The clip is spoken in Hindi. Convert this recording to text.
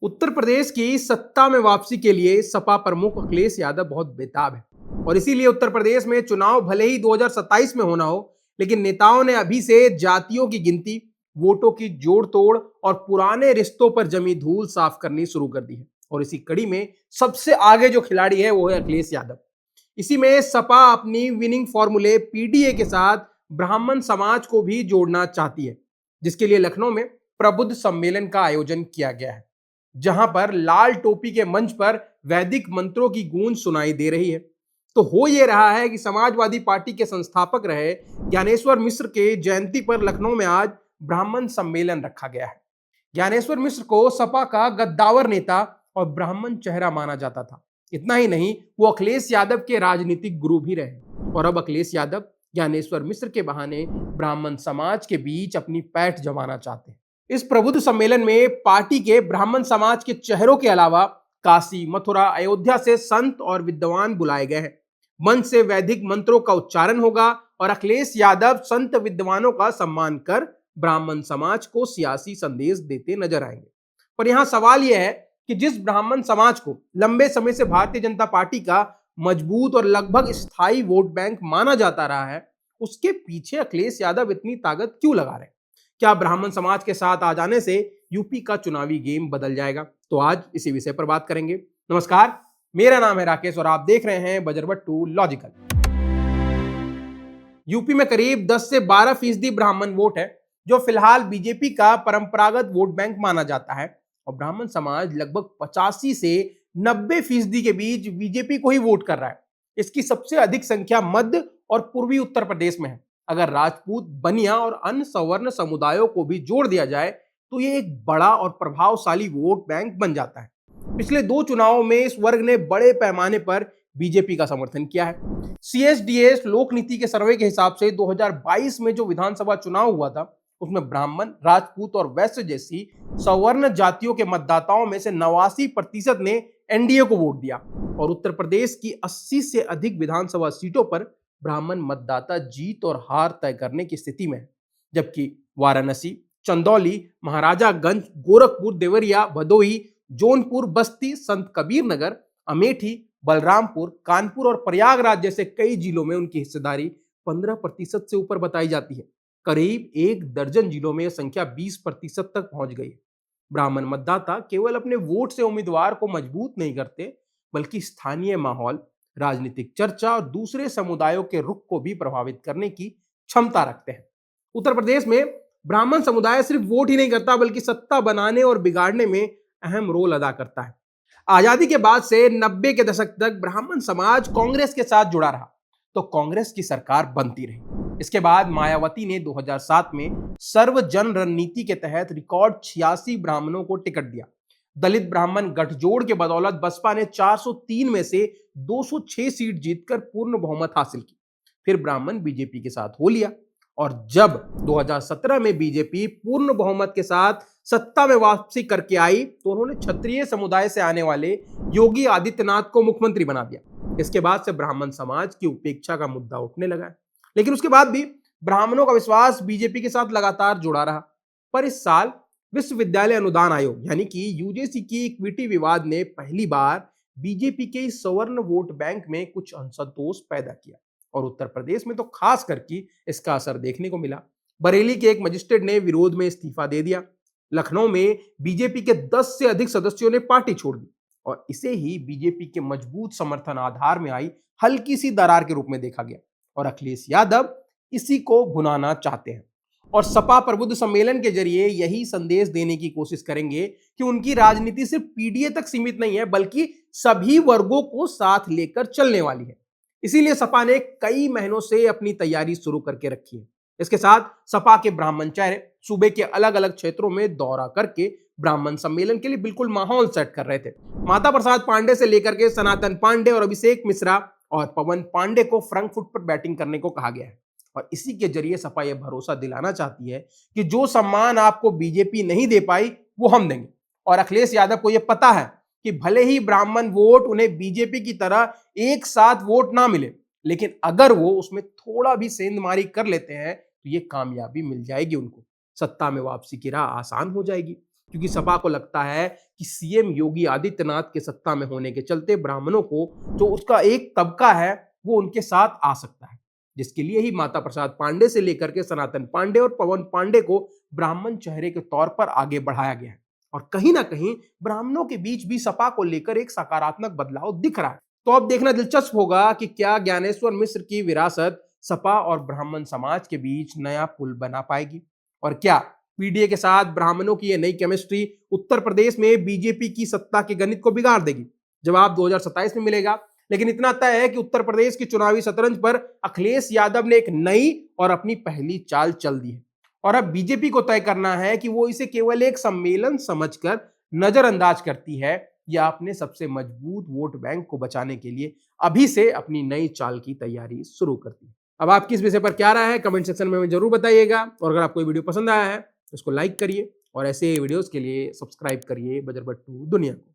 उत्तर प्रदेश की सत्ता में वापसी के लिए सपा प्रमुख अखिलेश यादव बहुत बेताब है और इसीलिए उत्तर प्रदेश में चुनाव भले ही 2027 में होना हो, लेकिन नेताओं ने अभी से जातियों की गिनती, वोटों की जोड़ तोड़ और पुराने रिश्तों पर जमी धूल साफ करनी शुरू कर दी है। और इसी कड़ी में सबसे आगे जो खिलाड़ी है वो है अखिलेश यादव। इसी में सपा अपनी विनिंग फॉर्मूले पीडीए के साथ ब्राह्मण समाज को भी जोड़ना चाहती है, जिसके लिए लखनऊ में प्रबुद्ध सम्मेलन का आयोजन किया गया है, जहां पर लाल टोपी के मंच पर वैदिक मंत्रों की गूंज सुनाई दे रही है। तो हो यह रहा है कि समाजवादी पार्टी के संस्थापक रहे ज्ञानेश्वर मिश्र के जयंती पर लखनऊ में आज ब्राह्मण सम्मेलन रखा गया है। ज्ञानेश्वर मिश्र को सपा का गद्दावर नेता और ब्राह्मण चेहरा माना जाता था। इतना ही नहीं, वो अखिलेश यादव के राजनीतिक गुरु भी रहे और अब अखिलेश यादव ज्ञानेश्वर मिश्र के बहाने ब्राह्मण समाज के बीच अपनी पैठ जमाना चाहते हैं। इस प्रबुद्ध सम्मेलन में पार्टी के ब्राह्मण समाज के चेहरों के अलावा काशी, मथुरा, अयोध्या से संत और विद्वान बुलाए गए हैं। मंच से वैदिक मंत्रों का उच्चारण होगा और अखिलेश यादव संत विद्वानों का सम्मान कर ब्राह्मण समाज को सियासी संदेश देते नजर आएंगे। पर यहां सवाल यह है कि जिस ब्राह्मण समाज को लंबे समय से भारतीय जनता पार्टी का मजबूत और लगभग स्थायी वोट बैंक माना जाता रहा है, उसके पीछे अखिलेश यादव इतनी ताकत क्यों लगा रहे हैं? क्या ब्राह्मण समाज के साथ आ जाने से यूपी का चुनावी गेम बदल जाएगा? तो आज इसी विषय पर बात करेंगे। नमस्कार, मेरा नाम है राकेश और आप देख रहे हैं बजरबट्टू लॉजिकल। यूपी में करीब 10 से 12% ब्राह्मण वोट है, जो फिलहाल बीजेपी का परंपरागत वोट बैंक माना जाता है, और ब्राह्मण समाज लगभग 85 से 90% के बीच बीजेपी को ही वोट कर रहा है। इसकी सबसे अधिक संख्या मध्य और पूर्वी उत्तर प्रदेश में है। अगर राजपूत, बनिया और अन्य सवर्ण समुदायों को भी जोड़ दिया जाए तो ये एक बड़ा और प्रभावशाली वोट बैंक बन जाता है। पिछले 2 चुनावों में इस वर्ग ने बड़े पैमाने पर बीजेपी का समर्थन किया है। सीएसडीएस लोक नीति के सर्वे के हिसाब से 2022 में जो विधानसभा चुनाव हुआ था, उसमें ब्राह्मण, राजपूत और वैश्य जैसी सवर्ण जातियों के मतदाताओं में से 89% ने एनडीए को वोट दिया और उत्तर प्रदेश की 80 से अधिक विधानसभा सीटों पर ब्राह्मण मतदाता जीत और हार तय करने की स्थिति में है। जबकि वाराणसी, चंदौली, महाराजागंज, गोरखपुर, देवरिया, भदोही, जौनपुर, बस्ती, संत कबीर नगर, अमेठी, बलरामपुर, कानपुर और प्रयागराज जैसे कई जिलों में उनकी हिस्सेदारी 15% से ऊपर बताई जाती है। करीब 1 दर्जन जिलों में यह संख्या 20% तक पहुंच गई है। ब्राह्मण मतदाता केवल अपने वोट से उम्मीदवार को मजबूत नहीं करते, बल्कि स्थानीय माहौल, राजनीतिक चर्चा और दूसरे समुदायों के रुख को भी प्रभावित करने की क्षमता रखते हैं। उत्तर प्रदेश में ब्राह्मण समुदाय सिर्फ वोट ही नहीं करता, बल्कि सत्ता बनाने और बिगाड़ने में अहम रोल अदा करता है। आजादी के बाद से 90 के दशक तक ब्राह्मण समाज कांग्रेस के साथ जुड़ा रहा, तो कांग्रेस की सरकार बनती रही। इसके बाद मायावती ने 2007 में सर्व जन रणनीति के तहत रिकॉर्ड 86 ब्राह्मणों को टिकट दिया। दलित ब्राह्मण गठजोड़ के बदौलत बसपा ने 403 में से 206 सीट जीतकर पूर्ण बहुमत हासिल की। फिर ब्राह्मण बीजेपी के साथ हो लिया और जब 2017 में बीजेपी पूर्ण बहुमत के साथ सत्ता में वापसी करके आई, तो उन्होंने क्षत्रिय समुदाय से आने वाले योगी आदित्यनाथ को मुख्यमंत्री बना दिया। इसके बाद से ब्राह्मण समाज की उपेक्षा का मुद्दा उठने लगा, लेकिन उसके बाद भी ब्राह्मणों का विश्वास बीजेपी के साथ लगातार जुड़ा रहा। पर इस साल विश्वविद्यालय अनुदान आयोग यानी कि यूजीसी की इक्विटी विवाद ने पहली बार बीजेपी के इस सवर्ण वोट बैंक में कुछ असंतोष पैदा किया और उत्तर प्रदेश में तो खास करके इसका असर देखने को मिला। बरेली के एक मजिस्ट्रेट ने विरोध में इस्तीफा दे दिया। लखनऊ में बीजेपी के 10 से अधिक सदस्यों ने पार्टी छोड़ दी और इसे ही बीजेपी के मजबूत समर्थन आधार में आई हल्की सी दरार के रूप में देखा गया और अखिलेश यादव इसी को भुनाना चाहते हैं और सपा प्रबुद्ध सम्मेलन के जरिए यही संदेश देने की कोशिश करेंगे कि उनकी राजनीति सिर्फ पीडीए तक सीमित नहीं है, बल्कि सभी वर्गों को साथ लेकर चलने वाली है। इसीलिए सपा ने कई महीनों से अपनी तैयारी शुरू करके रखी है। इसके साथ सपा के ब्राह्मण चेहरे सूबे के अलग अलग क्षेत्रों में दौरा करके ब्राह्मण सम्मेलन के लिए बिल्कुल माहौल सेट कर रहे थे। माता प्रसाद पांडे से लेकर के सनातन पांडे और अभिषेक मिश्रा और पवन पांडे को फ्रंट फुट पर बैटिंग करने को कहा गया है और इसी के जरिए सपा यह भरोसा दिलाना चाहती है कि जो सम्मान आपको बीजेपी नहीं दे पाई वो हम देंगे। और अखिलेश यादव को यह पता है कि भले ही ब्राह्मण वोट उन्हें बीजेपी की तरह एक साथ वोट ना मिले, लेकिन अगर वो उसमें थोड़ा भी सेंधमारी कर लेते हैं तो ये कामयाबी मिल जाएगी, उनको सत्ता में वापसी की राह आसान हो जाएगी। क्योंकि सपा को लगता है कि सीएम योगी आदित्यनाथ के सत्ता में होने के चलते ब्राह्मणों को जो उसका एक तबका है वो उनके साथ आ सकता है, जिसके लिए ही माता प्रसाद पांडे से लेकर के सनातन पांडे और पवन पांडे को ब्राह्मण चेहरे के तौर पर आगे बढ़ाया गया है। और कहीं ना कहीं ब्राह्मणों के बीच भी सपा को लेकर एक सकारात्मक बदलाव दिख रहा है। तो अब देखना दिलचस्प होगा कि क्या ज्ञानेश्वर मिश्र की विरासत सपा और ब्राह्मण समाज के बीच नया पुल बना पाएगी, और क्या पीडीए के साथ ब्राह्मणों की यह नई केमिस्ट्री उत्तर प्रदेश में बीजेपी की सत्ता के गणित को बिगाड़ देगी। जवाब 2027 में मिलेगा, लेकिन इतना तय है कि उत्तर प्रदेश की चुनावी शतरंज पर अखिलेश यादव ने एक नई और अपनी पहली चाल चल दी है, और अब बीजेपी को तय करना है कि वो इसे केवल एक सम्मेलन समझकर नजरअंदाज करती है या अपने सबसे मजबूत वोट बैंक को बचाने के लिए अभी से अपनी नई चाल की तैयारी शुरू करती है। अब आपकी इस विषय पर क्या राय है कमेंट सेक्शन में हमें जरूर बताइएगा, और अगर आपको वीडियो पसंद आया है तो इसको लाइक करिए और ऐसे वीडियोस के लिए सब्सक्राइब करिए बजरबट्टू दुनिया को।